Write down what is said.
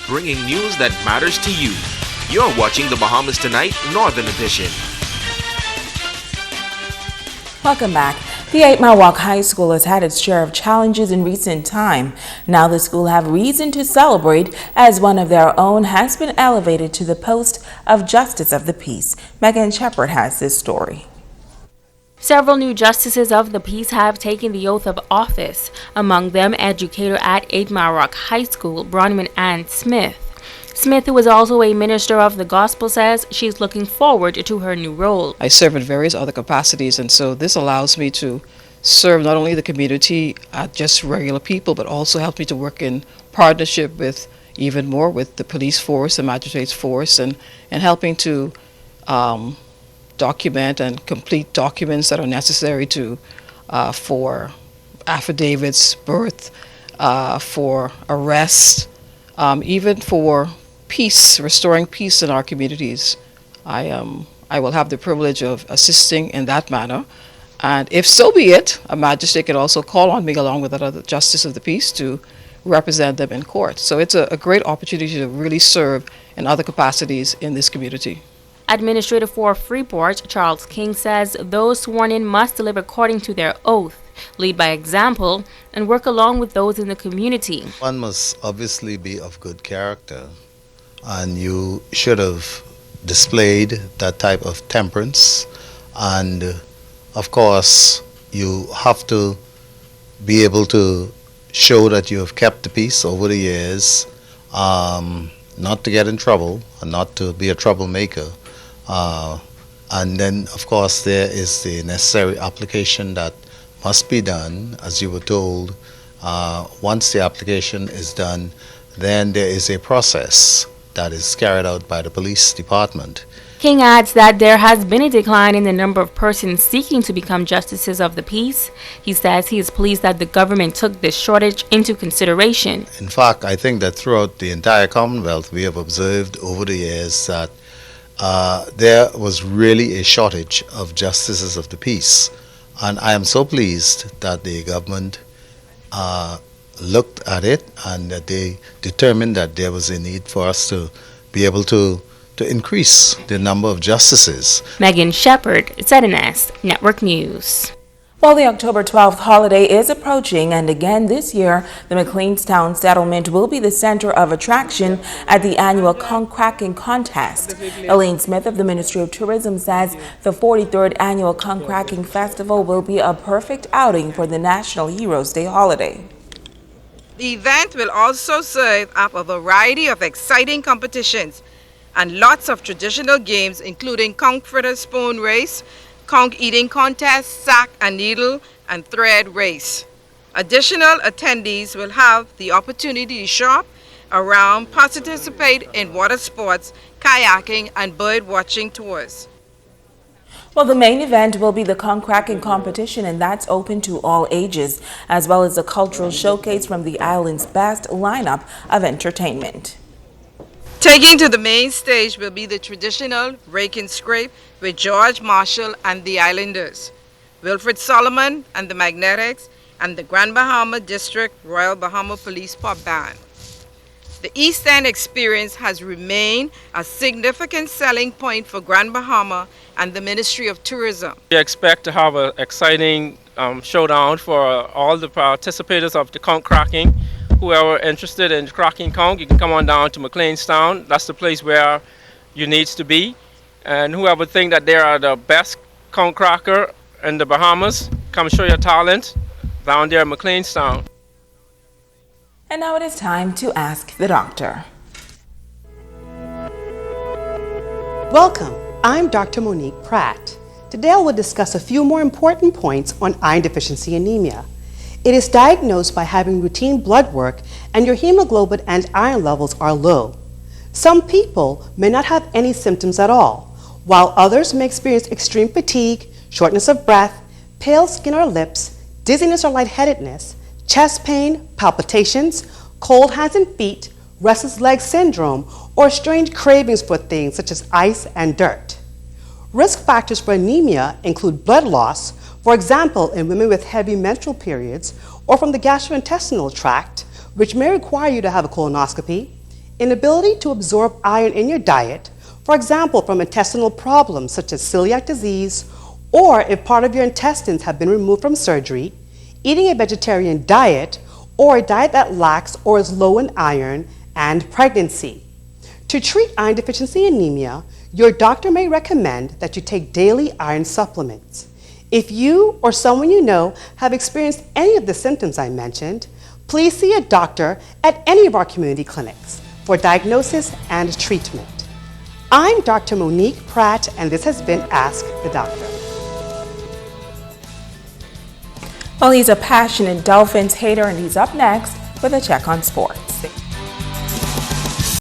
bringing news that matters to you. You're watching the Bahamas Tonight Northern Edition. Welcome back. The 8 Mile Walk High School has had its share of challenges in recent time. Now the school have reason to celebrate as one of their own has been elevated to the post of Justice of the Peace. Megan Shepard has this story. Several new justices of the peace have taken the oath of office, among them educator at 8 Mile Rock High School, Bronwyn Ann Smith. Smith, who is also a minister of the gospel, says she's looking forward to her new role. I serve in various other capacities, and so this allows me to serve not only the community, just regular people, but also help me to work in partnership with even more with the police force, the magistrates force, and helping to document and complete documents that are necessary to for affidavits, birth, for arrest, even for peace, restoring peace in our communities. I will have the privilege of assisting in that manner, and if so be it, a magistrate can also call on me along with another justice of the peace to represent them in court. So it's a great opportunity to really serve in other capacities in this community. Administrator for Freeport, Charles King, says those sworn in must live according to their oath, lead by example, and work along with those in the community. One must obviously be of good character, and you should have displayed that type of temperance, and of course you have to be able to show that you have kept the peace over the years, not to get in trouble and not to be a troublemaker. And then of course there is the necessary application that must be done, as you were told. Once the application is done, then there is a process that is carried out by the police department. King adds that there has been a decline in the number of persons seeking to become justices of the peace. He says he is pleased that the government took this shortage into consideration. In fact, I think that throughout the entire Commonwealth we have observed over the years that there was really a shortage of justices of the peace. And I am so pleased that the government looked at it and that they determined that there was a need for us to be able to increase the number of justices. Megan Shepard, ZNS Network News. Well, the October 12th holiday is approaching, and again this year, the McLeanstown settlement will be the center of attraction at the annual conch cracking contest. Elaine Smith of the Ministry of Tourism says the 43rd annual conch cracking festival will be a perfect outing for the National Heroes Day holiday. The event will also serve up a variety of exciting competitions and lots of traditional games, including conch fritter spoon race, conch eating contest, sack and needle and thread race. Additional attendees will have the opportunity to shop around, participate in water sports, kayaking and bird watching tours. Well, the main event will be the conch cracking competition, and that's open to all ages, as well as a cultural showcase from the island's best lineup of entertainment. Taking to the main stage will be the traditional rake and scrape with George Marshall and the Islanders, Wilfred Solomon and the Magnetics, and the Grand Bahama District Royal Bahama Police Pop Band. The East End experience has remained a significant selling point for Grand Bahama and the Ministry of Tourism. We expect to have an exciting showdown for all the participators of the conch cracking. Whoever interested in cracking conch, you can come on down to McLeanstown. That's the place where you need to be. And whoever think that they are the best conch cracker in the Bahamas, come show your talent down there at McLeanstown. And now it is time to ask the doctor. Welcome, I'm Dr. Monique Pratt. Today I will discuss a few more important points on iron deficiency anemia. It is diagnosed by having routine blood work and your hemoglobin and iron levels are low. Some people may not have any symptoms at all, while others may experience extreme fatigue, shortness of breath, pale skin or lips, dizziness or lightheadedness, chest pain, palpitations, cold hands and feet, restless leg syndrome, or strange cravings for things such as ice and dirt. Risk factors for anemia include blood loss, for example, in women with heavy menstrual periods, or from the gastrointestinal tract, which may require you to have a colonoscopy, Inability to absorb iron in your diet, for example from intestinal problems such as celiac disease, or if part of your intestines have been removed from surgery, eating a vegetarian diet, or a diet that lacks or is low in iron, and pregnancy. To treat iron deficiency anemia, your doctor may recommend that you take daily iron supplements. If you or someone you know have experienced any of the symptoms I mentioned, please see a doctor at any of our community clinics for diagnosis and treatment. I'm Dr. Monique Pratt, and this has been Ask the Doctor. Well, he's a passionate Dolphins hater, and he's up next with a check on sports.